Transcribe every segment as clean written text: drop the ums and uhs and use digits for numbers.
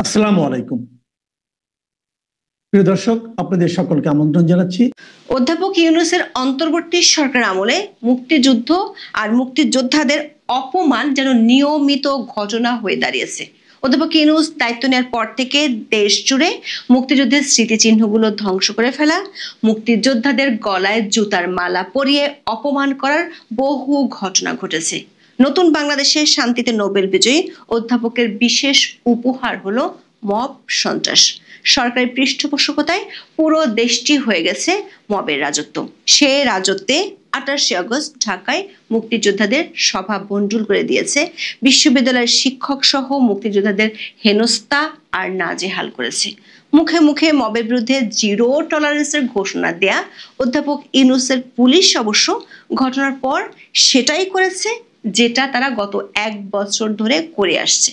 আসসালামু আলাইকুম প্রিয় দর্শক, আপনাদের সকলকে আমন্ত্রণ জানাচ্ছি। অধ্যাপক ইউনূসের অন্তর্বর্তী সরকার আমলে মুক্তিযুদ্ধ আর মুক্তিযোদ্ধাদের অপমান যেন নিয়মিত ঘটনা হয়ে দাঁড়িয়েছে। অধ্যাপক ইউনূস দায়িত্ব নেওয়ার পর থেকে দেশ জুড়ে মুক্তিযুদ্ধের স্মৃতিচিহ্নগুলো ধ্বংস করে ফেলা, মুক্তিযোদ্ধাদের গলায় জুতার মালা পরিয়ে অপমান করার বহু ঘটনা ঘটেছে। নতুন বাংলাদেশে শান্তিতে নোবেল বিজয়ী অধ্যাপকের বিশেষ উপহার হলো মব সন্ত্রাস। সরকারি পৃষ্ঠপোষকতায় পুরো দেশটি হয়ে গেছে মবের রাজত্ব। সে রাজত্বে 28 আগস্ট ঢাকায় মুক্তিযোদ্ধাদের সভা ভণ্ডুল করে দিয়েছে, বিশ্ববিদ্যালয়ের শিক্ষক সহ মুক্তিযোদ্ধাদের হেনস্থা আর নাজেহাল করেছে। মুখে মুখে মবের বিরুদ্ধে জিরো টলারেন্সের ঘোষণা দেয়া অধ্যাপক ইউনূসের পুলিশ অবশ্য ঘটনার পর সেটাই করেছে যেটা তারা গত 1 বছর ধরে করে আসছে।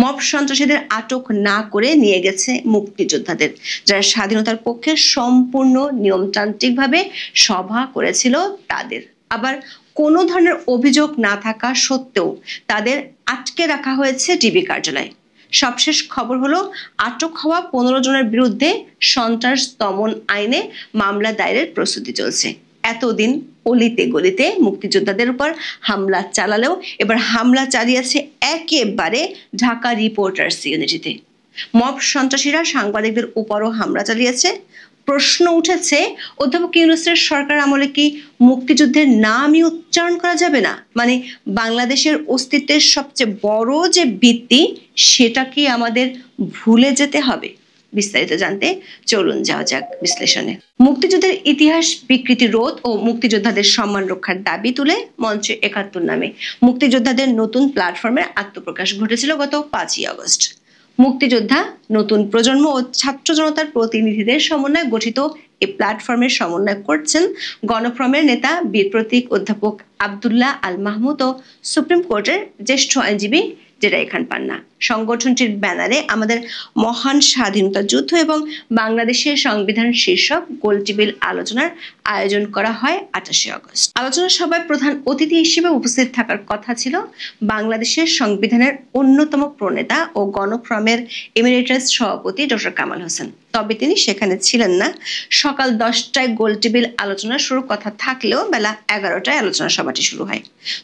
মব সন্ত্রাসীদের আটক না করে নিয়ে গেছে মুক্তিযোদ্ধাদের, যারা স্বাধীনতার পক্ষে সম্পূর্ণ নিয়মতান্ত্রিকভাবে সভা করেছিল তাদের। আবার কোনো ধরনের অভিযোগ না থাকা সত্ত্বেও তাদের আটকে রাখা হয়েছে ডিবি কার্যালয়ে। সবশেষ খবর হলো আটক হওয়া 15 জনের বিরুদ্ধে সন্ত্রাস দমন আইনে মামলা দায়েরের প্রস্তুতি চলছে। এতদিন অলিতে গলিতে মুক্তিযোদ্ধাদের উপর হামলা চালালেও এবার হামলা চালিয়েছে একেবারে ঢাকা রিপোর্টার্স ইউনিটিতে। মব সন্ত্রাসীরা সাংবাদিকদের উপরও হামলা চালিয়েছে। প্রশ্ন উঠেছে, অধ্যাপক ইউনূসের সরকার আমলে কি মুক্তিযুদ্ধের নামই উচ্চারণ করা যাবে না? মানে বাংলাদেশের অস্তিত্বের সবচেয়ে বড় যে ভিত্তি, সেটা কি আমাদের ভুলে যেতে হবে? বিস্তারিত জানতে চলুন যাওয়া যাক বিশ্লেষণে। মুক্তিযুদ্ধের ইতিহাস বিকৃতি রোধ ও মুক্তিযোদ্ধাদের সম্মান রক্ষার দাবি তুলে মঞ্চ ৭১ নামে মুক্তিযোদ্ধাদের নতুন প্ল্যাটফর্মের আত্মপ্রকাশ ঘটেছিল গত 5ই আগস্ট। মুক্তিযোদ্ধা, নতুন প্রজন্ম ও ছাত্র জনতার প্রতিনিধিদের সমন্বয়ে গঠিত এই প্ল্যাটফর্মের সমন্বয় করছেন গণফ্রমের নেতা বীর প্রতীক অধ্যাপক আব্দুল্লাহ আল মাহমুদ ও সুপ্রিম কোর্টের জ্যেষ্ঠ আইনজীবী জেরাই খান পান্না। সংগঠনটির ব্যানারে আমাদের মহান স্বাধীনতা যুদ্ধ এবং বাংলাদেশের সংবিধান শীর্ষক গোল টেবিল আলোচনার আয়োজন করা হয় 28 আগস্ট। আলোচনা সভায় প্রধান অতিথি হিসেবে উপস্থিত থাকার কথা ছিল বাংলাদেশের সংবিধানের অন্যতম প্রণেতা ও গণফ্রমের এমিরেটাস সভাপতি ডক্টর কামাল হোসেন। তবে তিনি সেখানে ছিলেন না। সকাল 10টায় গোল টেবিল আলোচনা শুরুর কথা থাকলেও বেলা 11টায় আলোচনা সভাটি শুরু হয়।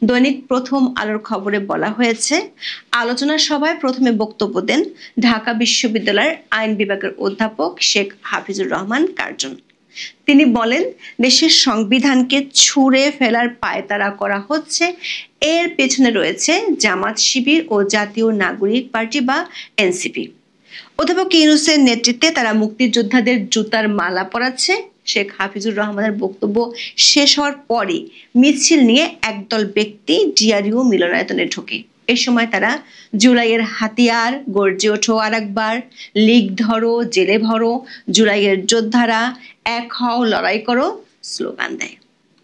দৈনিক প্রথম আলোর খবরে বলা হয়েছে, আলোচনা সভায় প্রথমে বক্তব্য দেন ঢাকা বিশ্ববিদ্যালয়ের আইন বিভাগের অধ্যাপক শেখ হাফিজুর রহমান কার্জন। তিনি বলেন, দেশের সংবিধানকে ছুঁড়ে ফেলার পায়তারা করা হচ্ছে, এর পেছনে রয়েছে জামাত শিবির ও জাতীয় নাগরিক পার্টি বা এনসিপি। অধ্যাপক ইউনূসের নেতৃত্বে তারা মুক্তিযোদ্ধাদের জুতার মালা পরাচ্ছে। শেখ হাফিজুর রহমানের বক্তব্য শেষ হওয়ার পরই মিছিল নিয়ে একদল ব্যক্তি ডিআরইউ মিলনায়তনে ঢোকে। এ সময় তারা জুলাইয়ের হাতিয়ার, গর্জে ওঠো আরেকবার, লীগ ধরো, জেলে ভরো, জুলাইয়ের যোদ্ধারা এক হও, লড়াই করো স্লোগান দেয়।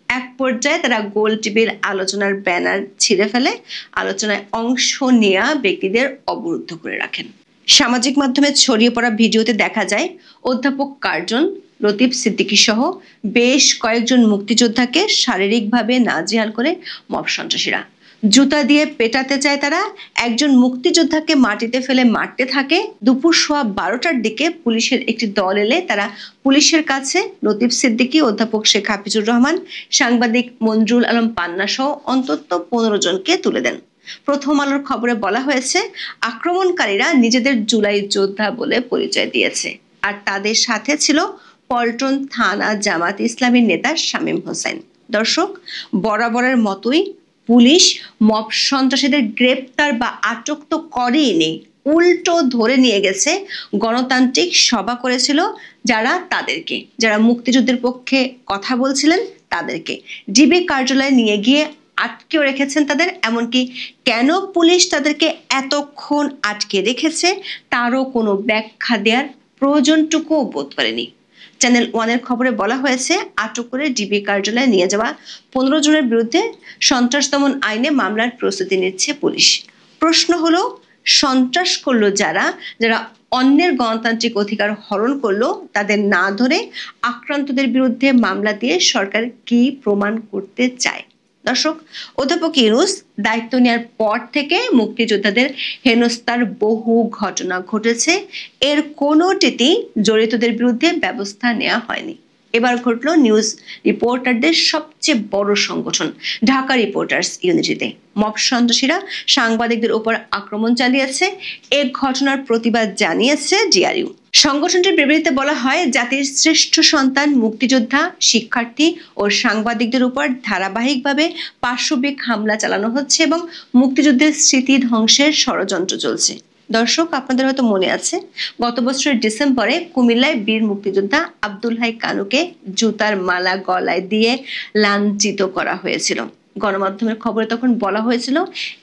এক পর্যায়ে তারা গোল টেবিল আলোচনার ব্যানার ছিঁড়ে ফেলে, আলোচনায় অংশ নেওয়া ব্যক্তিদের অবরুদ্ধ করে রাখেন। সামাজিক মাধ্যমে ছড়িয়ে পড়া ভিডিওতে দেখা যায় অধ্যাপক কার্জন, লতিফ সিদ্দিকী সহ বেশ কয়েকজন মুক্তিযোদ্ধাকে শারীরিকভাবে নাজেহাল করে মব সন্ত্রাসীরা। জুতা দিয়ে পেটাতে চায় তারা। একজন মুক্তিযোদ্ধাকে মাটিতে ফেলে মারতে থাকে। দুপুর 12টার দিকে পুলিশের একটি দল এলে তারা পুলিশের কাছে লতিফ সিদ্দিকী, অধ্যাপক শেখ হাফিজুর রহমান, সাংবাদিক মঞ্জুরুল আলম পান্না সহ অন্তত 15 জনকে তুলে দেন। প্রথম আলোর খবরে বলা হয়েছে, আক্রমণকারীরা নিজেদের জুলাই যোদ্ধা বলে পরিচয় দিয়েছে, আর তাদের সাথে ছিল পল্টন থানা জামাত ইসলামীর নেতা শামীম হোসেন। দর্শক, বরাবরের মতোই পুলিশ মব সন্ত্রাসীদের গ্রেপ্তার বা আটক তো করেনি, উল্টো ধরে নিয়ে গেছে গণতান্ত্রিক সভা করেছিল যারা মুক্তিযুদ্ধের পক্ষে কথা বলছিলেন তাদেরকে ডিবি কার্যালয়ে নিয়ে গিয়ে আটকেও রেখেছেন তাদের। এমনকি কেন পুলিশ তাদেরকে এতক্ষণ আটকে রেখেছে তারও কোনো ব্যাখ্যা দেওয়ার প্রয়োজনটুকুও বোধ করেনি। চ্যানেল 1-এর খবরে বলা হয়েছে, আটক করে ডিবি কার্যালয়ে নিয়ে যাওয়া 15 জনের বিরুদ্ধে সন্ত্রাস দমন আইনে মামলার প্রস্তুতি নিচ্ছে পুলিশ। প্রশ্ন হলো, সন্ত্রাস করলো যারা অন্যের গণতান্ত্রিক অধিকার হরণ করলো, তাদের না ধরে আক্রান্তদের বিরুদ্ধে মামলা দিয়ে সরকার কি প্রমাণ করতে চায়? দর্শক, অধ্যাপক ইউনূস দায়িত্ব নেওয়ার পর থেকে মুক্তিযোদ্ধাদের হেনস্থার বহু ঘটনা ঘটেছে, এর কোনোটিতেই জড়িতদের বিরুদ্ধে ব্যবস্থা নেওয়া হয়নি। এবার ঘটল নিউজ রিপোর্টারদের সবচেয়ে বড় সংগঠন ঢাকা রিপোর্টার্স ইউনিটিতে। মব সন্ত্রাসীরা সাংবাদিকদের উপর আক্রমণ চালিয়েছে, এ ঘটনার প্রতিবাদ জানিয়েছে ডিআরইউ। সংগঠনটির বিবৃতিতে বলা হয়, জাতির শ্রেষ্ঠ সন্তান মুক্তিযোদ্ধা, শিক্ষার্থী ও সাংবাদিকদের উপর ধারাবাহিকভাবে পাশবিক হামলা চালানো হচ্ছে এবং মুক্তিযুদ্ধের স্মৃতি ধ্বংসের ষড়যন্ত্র চলছে। দর্শক, আপনাদের হয়তো মনে আছে, গত বছরের ডিসেম্বরে কুমিল্লায় বীর মুক্তিযোদ্ধা আব্দুল হাই কানুকে জুতার মালা গলায় দিয়ে লাঞ্ছিত করা হয়েছিল। গণমাধ্যমের খবরে তখন বলা হয়েছিল,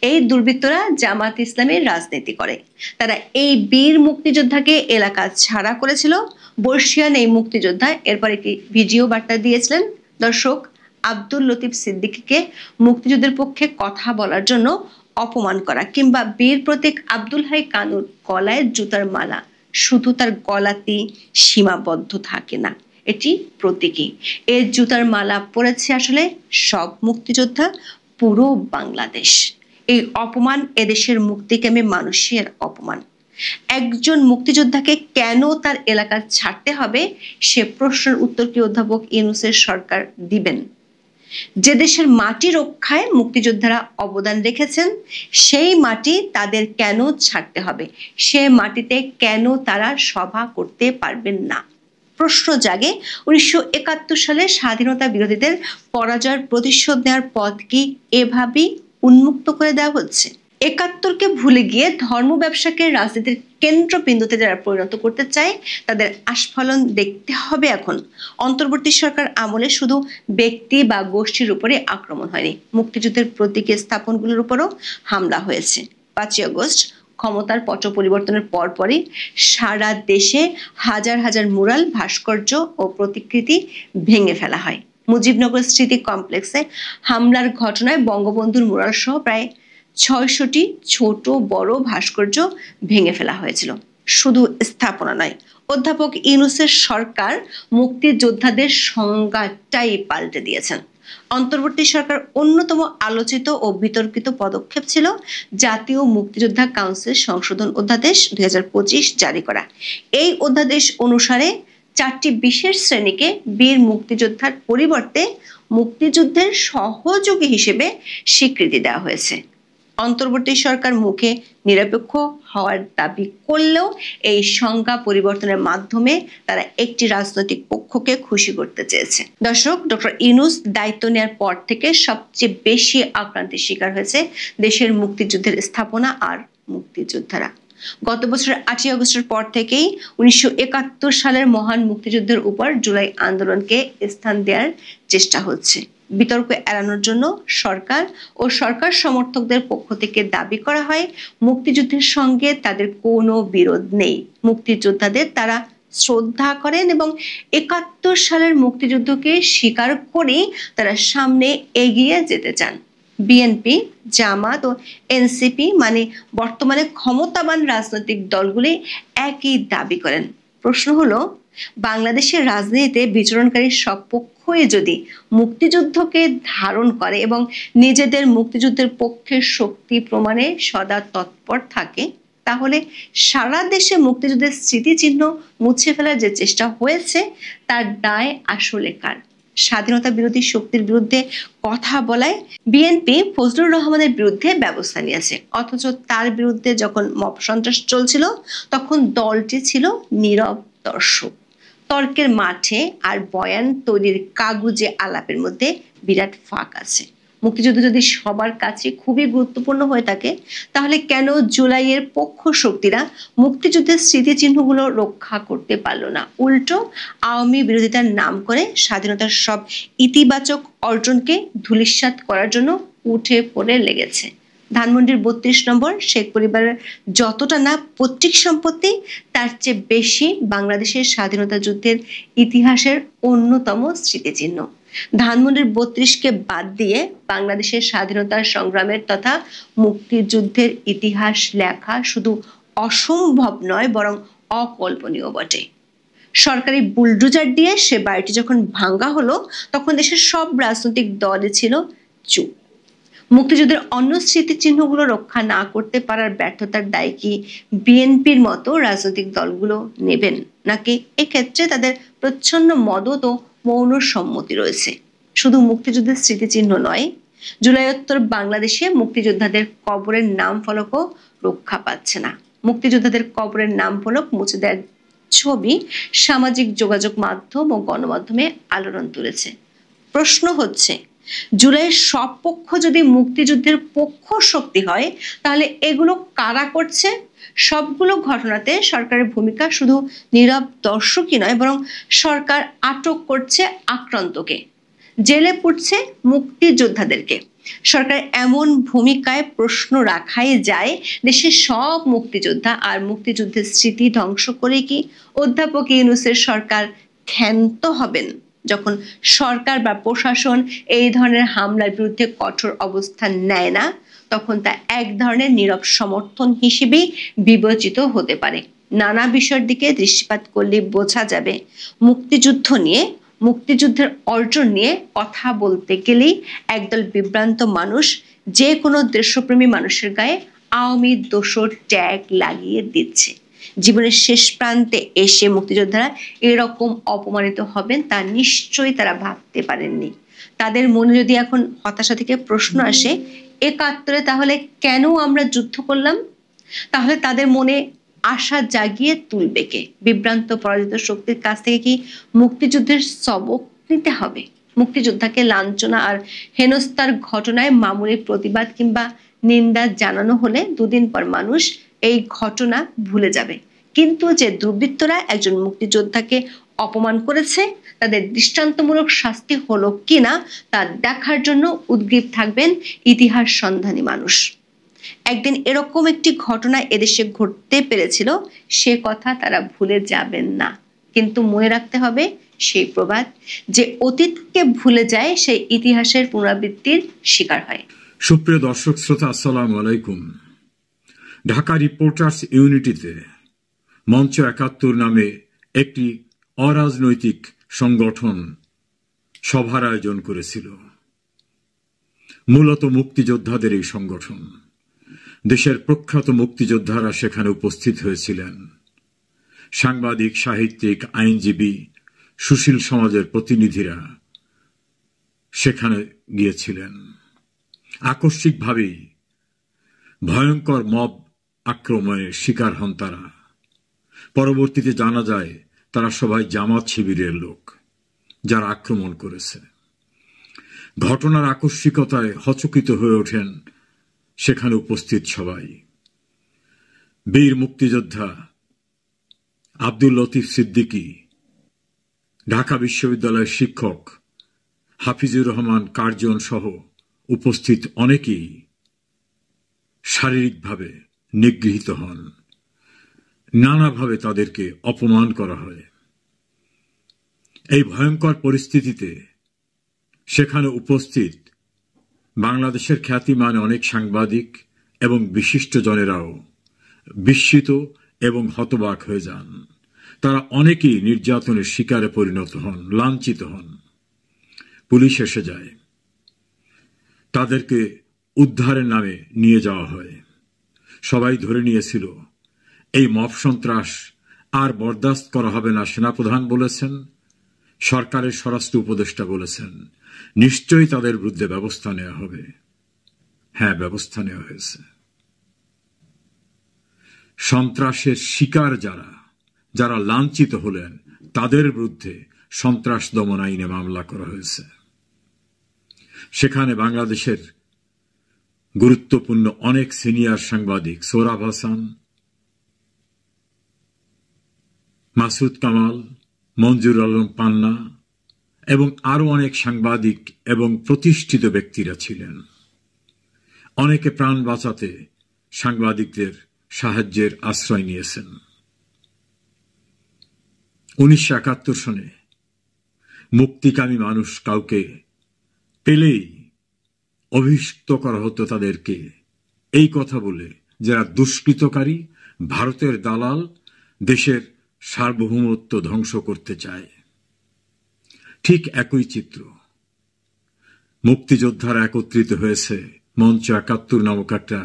এই দুর্বৃত্তরা জামাত ইসলামের রাজনীতি করে। তারা এই বীর মুক্তিযোদ্ধাকে এলাকা ছাড়া করেছিল। বর্ষিয়ান এই মুক্তিযোদ্ধা এরপর একটি ভিডিও বার্তা দিয়েছিলেন। দর্শক, আব্দুল লতিফ সিদ্দিকীকে মুক্তিযুদ্ধের পক্ষে কথা বলার জন্য অপমান করা কিংবা বীর প্রতীক আব্দুল হাই কানুর গলায় জুতার মালা শুধু তার গলাতেই সীমাবদ্ধ থাকে না, এটি প্রতীকী। এই জুতার মালা পড়েছে আসলে সব মুক্তিযোদ্ধা, পুরো বাংলাদেশ। এই অপমান এদেশের মুক্তিকামী মানুষের অপমান। একজন মুক্তিযোদ্ধাকে কেন তার এলাকা ছাড়তে হবে সে প্রশ্নের উত্তর কি অধ্যাপক ইউনূসের সরকার দিবেন? যে দেশের মাটি রক্ষায় মুক্তিযোদ্ধারা অবদান রেখেছেন সেই মাটি তাদের কেন ছাড়তে হবে? সে মাটিতে কেন তারা সভা করতে পারবেন না? প্রশ্ন জাগে, 1971 সালে স্বাধীনতা বিরোধীদের পরাজয়ের প্রতিশোধ নেওয়ার পথ কি এভাবেই উন্মুক্ত করে দেওয়া হচ্ছে? 71কে ভুলে গিয়ে ধর্ম ব্যবসাকে রাজনীতির কেন্দ্রবিন্দুতে যারা পরিণত করতে চায় তাদের আস্ফালন দেখতে হবে এখন। অন্তর্বর্তী সরকার আমলে শুধু ব্যক্তি বা গোষ্ঠীর উপরে আক্রমণ হয়নি, মুক্তিযুদ্ধের প্রতীকী স্থাপনগুলোর উপরও হামলা হয়েছে। 5ই আগস্ট ক্ষমতার পট পরিবর্তনের পরপরই সারা দেশে হাজার হাজার মুরাল, ভাস্কর্য ও প্রতিকৃতি ভেঙে ফেলা হয়। মুজিবনগর স্মৃতি কমপ্লেক্সে হামলার ঘটনায় বঙ্গবন্ধুর মুরাল সহ প্রায় 600টি ছোট বড় ভাস্কর্য ভেঙে ফেলা হয়েছিল। শুধু স্থাপনা নয়, অধ্যাপক ইউনূসের সরকার মুক্তিযোদ্ধাদের সংজ্ঞাটাই পাল্টে দিয়েছেন। অন্তর্বর্তী সরকার অন্যতম আলোচিত ও বিতর্কিত পদক্ষেপ ছিল জাতীয় মুক্তিযোদ্ধা কাউন্সিল সংশোধন অধ্যাদেশ 2025 জারি করা। এই অধ্যাদেশ অনুসারে 4টি বিশেষ শ্রেণীকে বীর মুক্তিযোদ্ধার পরিবর্তে মুক্তিযুদ্ধের সহযোগী হিসেবে স্বীকৃতি দেওয়া হয়েছে। অন্তর্বর্তী সরকার মুখে নিরপেক্ষ হওয়ার দাবি করলেও এই সংজ্ঞা পরিবর্তনের মাধ্যমে তারা একটি রাজনৈতিক পক্ষকে খুশি করতে চেয়েছে। দর্শক, ডক্টর ইউনূস দায়িত্ব নেওয়ার পর থেকে সবচেয়ে বেশি আক্রান্তের শিকার হয়েছে দেশের মুক্তিযুদ্ধের স্থাপনা আর মুক্তিযোদ্ধারা। গত বছরের 8ই আগস্টের পর থেকেই 1971 সালের মহান মুক্তিযুদ্ধের উপর জুলাই আন্দোলনকে স্থান দেওয়ার চেষ্টা হচ্ছে। বিতর্ক এড়ানোর জন্য সরকার ও সরকার সমর্থকদের পক্ষ থেকে দাবি করা হয় মুক্তিযুদ্ধের সঙ্গে তাদের কোনো বিরোধ নেই, মুক্তিযোদ্ধাদের তারা শ্রদ্ধা করেন এবং 71 সালের মুক্তিযুদ্ধকে স্বীকার করে তারা সামনে এগিয়ে যেতে চান। বিএনপি, জামাত ও এনসিপি মানে বর্তমানে ক্ষমতাবান রাজনৈতিক দলগুলি একই দাবি করেন। প্রশ্ন হলো, বাংলাদেশের রাজনীতিতে বিচরণকারী সব পক্ষই যদি মুক্তিযুদ্ধকে ধারণ করে এবং নিজেদের মুক্তিযুদ্ধের পক্ষের শক্তি প্রমাণে সদা তৎপর থাকে, তাহলে সারা দেশে মুক্তিযুদ্ধের স্মৃতিচিহ্ন মুছে ফেলার যে চেষ্টা হয়েছে তার দায় আসলে কার? স্বাধীনতা বিরোধী শক্তির বিরুদ্ধে কথা বলায় বিএনপি ফজলুর রহমানের বিরুদ্ধে ব্যবস্থা নিয়েছে, অথচ তার বিরুদ্ধে যখন মব সন্ত্রাস চলছিল তখন দলটি ছিল নীরব দর্শক। তর্কের মাঠে আর বয়ান তৈরির কাগুজে আলাপের মধ্যে বিরাট ফাঁক আছে। মুক্তিযুদ্ধ যদি সবার কাছে খুবই গুরুত্বপূর্ণ হয়ে থাকে তাহলে কেন জুলাইয়ের পক্ষ শক্তিরা মুক্তিযুদ্ধের স্মৃতিচিহ্নগুলো রক্ষা করতে পারল না? উল্টো আওয়ামী বিরোধিতার নাম করে স্বাধীনতার সব ইতিবাচক অর্জনকে ধূলিসাৎ করার জন্য উঠে পড়ে লেগেছে। ধানমন্ডির 32 নম্বর শেখ পরিবারের যতটা না পৈতৃক সম্পত্তি তার চেয়ে বেশি বাংলাদেশের স্বাধীনতা যুদ্ধের ইতিহাসের অন্যতম স্মৃতিচিহ্ন। ধানমন্ডির 32কে বাদ দিয়ে বাংলাদেশের স্বাধীনতা সংগ্রামের তথা মুক্তিযুদ্ধের ইতিহাস লেখা শুধু অসম্ভব নয় বরং অকল্পনীয় বটে। সরকারি বুলডোজার দিয়ে সে বাড়িটি যখন ভাঙ্গা হলো তখন দেশের সব রাজনৈতিক দলই ছিল চুপ। মুক্তিযুদ্ধের অন্য স্মৃতিচিহ্নগুলো রক্ষা না করতে পারার ব্যর্থতার দায় কি বিএনপির মতো রাজনৈতিক দলগুলো নেবেন, নাকি এক্ষেত্রে তাদের প্রচ্ছন্ন মদত ও মৌন সম্মতি রয়েছে? শুধু মুক্তিযুদ্ধের স্মৃতিচিহ্ন নয়, জুলাইোত্তর বাংলাদেশে মুক্তিযোদ্ধাদের কবরের নাম ফলকও রক্ষা পাচ্ছে না। মুক্তিযোদ্ধাদের কবরের নাম ফলক মুছে দেওয়ার ছবি সামাজিক যোগাযোগ মাধ্যম ও গণমাধ্যমে আলোড়ন তুলেছে। প্রশ্ন হচ্ছে, জুলাইয়ের সব পক্ষ যদি মুক্তিযুদ্ধের পক্ষ শক্তি হয়, তাহলে এগুলো কারা করছে? সবগুলো ঘটনাতে সরকারের ভূমিকা শুধু নীরব দর্শকই নয়, বরং সরকার আটক করছে আক্রান্তকে, জেলে পুড়ছে মুক্তিযোদ্ধাদেরকে। সরকার এমন ভূমিকায় প্রশ্ন রাখাই যায়, দেশের সব মুক্তিযোদ্ধা আর মুক্তিযুদ্ধের স্মৃতি ধ্বংস করে কি অধ্যাপক ইউনূসের সরকার ক্ষান্ত হবেন? যখন সরকার বা প্রশাসন এই ধরনের হামলার বিরুদ্ধে কঠোর অবস্থান নেয় না, তখন তা এক ধরনের নীরব সমর্থন হিসেবেই বিবেচিত হতে পারে। নানা বিষয়ের দিকে দৃষ্টিপাত করলে বোঝা যাবে, মুক্তিযুদ্ধ নিয়ে, মুক্তিযুদ্ধের অর্জন নিয়ে কথা বলতে গেলেই একদল বিভ্রান্ত মানুষ যে কোনো দেশপ্রেমী মানুষের গায়ে আওয়ামী দোসর ট্যাগ লাগিয়ে দিচ্ছে। জীবনের শেষ প্রান্তে এসে মুক্তিযোদ্ধারা এরকম অপমানিত হবেন তা নিশ্চয়ই তারা ভাবতে পারেননি। তাদের মনে যদি এখন হতাশা থেকে প্রশ্ন আসে, ৭১ তাহলে কেন আমরা যুদ্ধ করলাম, তাহলে তাদের মনে আশা জাগিয়ে তুলবে কে? বিভ্রান্ত পরাজিত শক্তির কাছ থেকে কি মুক্তিযুদ্ধের সবক নিতে হবে? মুক্তিযোদ্ধাকে লাঞ্ছনা আর হেনস্থার ঘটনায় মামুলি প্রতিবাদ কিংবা নিন্দা জানানো হলে দুদিন পর মানুষ এই ঘটনা ভুলে যাবে। কিন্তু যে দুর্বৃত্তরা একজন মুক্তিযোদ্ধাকে অপমান করেছে, তাদের দৃষ্টান্তমূলক শাস্তি হলো কিনা তা দেখার জন্য উদ্গ্রীব থাকবেন ইতিহাস সন্ধানী মানুষ। একদিন এরকম একটি ঘটনা এদেশে ঘটতে পেরেছিল, সে কথা তারা ভুলে যাবেন না। কিন্তু মনে রাখতে হবে সেই প্রবাদ, যে অতীতকে ভুলে যায় সেই ইতিহাসের পুনরাবৃত্তির শিকার হয়। সুপ্রিয় দর্শক শ্রোতা, আসসালামু আলাইকুম। ঢাকা রিপোর্টার্স ইউনিটিতে মঞ্চ ৭১ নামে একটি অরাজনৈতিক সংগঠন সভার আয়োজন করেছিল। মূলত মুক্তিযোদ্ধাদের এই সংগঠন, দেশের প্রখ্যাত মুক্তিযোদ্ধারা সেখানে উপস্থিত হয়েছিলেন। সাংবাদিক, সাহিত্যিক, আইনজীবী, সুশীল সমাজের প্রতিনিধিরা সেখানে গিয়েছিলেন। আকস্মিকভাবেই ভয়ঙ্কর মব আক্রমণের শিকার হন তারা। পরবর্তীতে জানা যায় তারা সবাই জামাত শিবিরের লোক, যারা আক্রমণ করেছে। ঘটনার আকস্মিকতায় হচকিত হয়ে ওঠেন সেখানে উপস্থিত সবাই। বীর মুক্তিযোদ্ধা আব্দুল লতিফ সিদ্দিকী, ঢাকা বিশ্ববিদ্যালয়ের শিক্ষক হাফিজুর রহমান কার্জন সহ উপস্থিত অনেকেই শারীরিকভাবে নিগৃহীত হন। নানাভাবে তাদেরকে অপমান করা হয়। এই ভয়ঙ্কর পরিস্থিতিতে সেখানে উপস্থিত বাংলাদেশের খ্যাতিমান অনেক সাংবাদিক এবং বিশিষ্টজনেরাও বিস্মিত এবং হতবাক হয়ে যান। তারা অনেকেই নির্যাতনের শিকারে পরিণত হন, লাঞ্ছিত হন। পুলিশ এসে যায়, তাদেরকে উদ্ধারের নামে নিয়ে যাওয়া হয়। সবাই ধরে নিয়েছিল এই মব সন্ত্রাস আর বরদাস্ত করা হবে না। সেনাপ্রধান বলেছেন, সরকারের স্বরাষ্ট্র উপদেষ্টা বলেছেন, নিশ্চয়ই তাদের বিরুদ্ধে ব্যবস্থা নেওয়া হবে। হ্যাঁ, ব্যবস্থা নেওয়া হয়েছে। সন্ত্রাসের শিকার যারা লাঞ্ছিত হলেন, তাদের বিরুদ্ধে সন্ত্রাস দমন আইনে মামলা করা হয়েছে। সেখানে বাংলাদেশের গুরুত্বপূর্ণ অনেক সিনিয়র সাংবাদিক, সোহরাব হাসান, মাসুদ কামাল, মঞ্জুর আলম পান্না এবং আরো অনেক সাংবাদিক এবং প্রতিষ্ঠিত ব্যক্তিরা ছিলেন। অনেকে প্রাণ বাঁচাতে সাংবাদিকদের সাহায্যের আশ্রয় নিয়েছেন। ১৯৭১ সনে মুক্তিকামী মানুষ কাউকে পেলেই অভিযুক্ত করা হতো তাদেরকে এই কথা বলে, যারা দুষ্কৃতকারী, ভারতের দালাল, দেশের সার্বভৌমত্ব ধ্বংস করতে চায়। ঠিক একই চিত্র মুক্তিযোদ্ধারা একত্রিত হয়েছে মঞ্চ ৭১ নামক একটা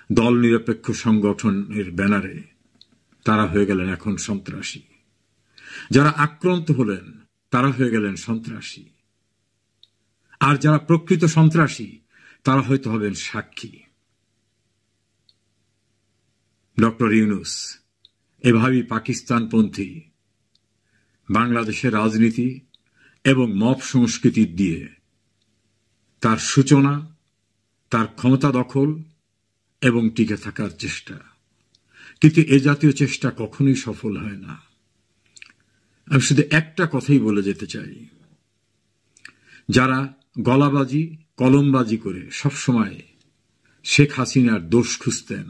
দল নিরপেক্ষ সংগঠনের ব্যানারে। তারা হয়ে গেলেন এখন সন্ত্রাসী। যারা আক্রান্ত হলেন তারা হয়ে গেলেন সন্ত্রাসী। আর যারা প্রকৃত সন্ত্রাসী তারা হয়তো হবেন সাক্ষী। ডক্টর ইউনূস এভাবেই পাকিস্তানপন্থী বাংলাদেশের রাজনীতি এবং মব সংস্কৃতি দিয়ে তার সূচনা, তার ক্ষমতা দখল এবং টিকে থাকার চেষ্টা। কিন্তু এ জাতীয় চেষ্টা কখনোই সফল হয় না। আমি শুধু একটা কথাই বলে যেতে চাই, যারা গলাবাজি কলমবাজি করে সবসময় শেখ হাসিনার দোষ খুঁজতেন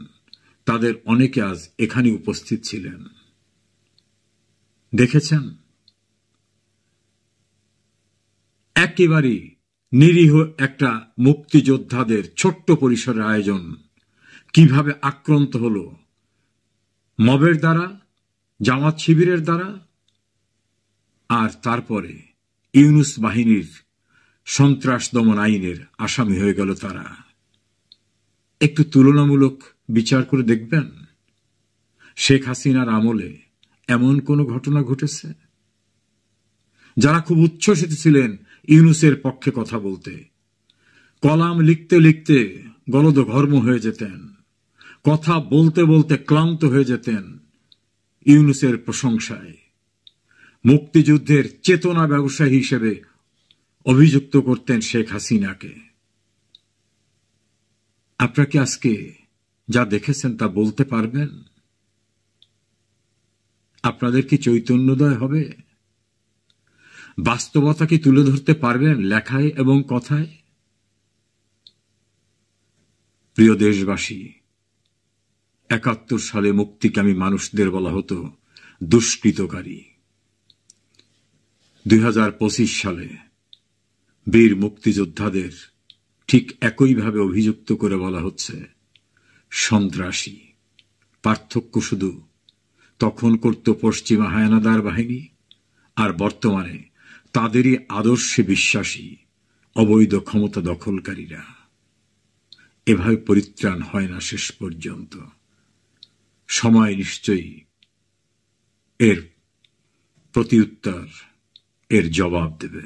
তাদের অনেকে আজ এখানে উপস্থিত ছিলেন। দেখেছেন একেবারেই নিরীহ একটা মুক্তিযোদ্ধাদের ছোট্ট পরিসরের আয়োজন কিভাবে আক্রান্ত হলো মবের দ্বারা, জামাত শিবিরের দ্বারা, আর তারপরে ইউনূস বাহিনীর সন্ত্রাস দমন আইনের আসামি হয়ে গেল তারা। একটু তুলনামূলক বিচার করে দেখবেন শেখ হাসিনার আমলে এমন কোন ঘটনা ঘটেছে? যারা খুব উচ্ছ্বসিত ছিলেন ইউনূসের পক্ষে কথা বলতে, কলাম লিখতে লিখতে গলদঘর্ম হয়ে যেতেন, কথা বলতে বলতে ক্লান্ত হয়ে যেতেন ইউনূসের প্রশংসায়, মুক্তিযুদ্ধের চেতনা ব্যবসায়ী হিসেবে অভিযুক্ত করতেন শেখ হাসিনাকে। আপনারা কি আজকে যা দেখেছেন তা বলতে পারবেন? আপনাদের কি চৈতন্যোদয় হবে? বাস্তবতা কি তুলে ধরতে পারবেন লেখায় এবং কথায়? প্রিয় দেশবাসী, ৭১ সালে মুক্তিকামী মানুষদের বলা হতো দুষ্কৃতকারী। ২০২৫ সালে বীর মুক্তিযোদ্ধাদের ঠিক একইভাবে অভিযুক্ত করে বলা হচ্ছে সন্ত্রাসী। পার্থক্য শুধু তখন করত পশ্চিমা হায়নাদার বাহিনী, আর বর্তমানে তাদেরই আদর্শে বিশ্বাসী অবৈধ ক্ষমতা দখলকারীরা। এভাবে পরিত্রাণ হয় না শেষ পর্যন্ত। সময় নিশ্চয়ই এর প্রতিউত্তর, এর জবাব দেবে।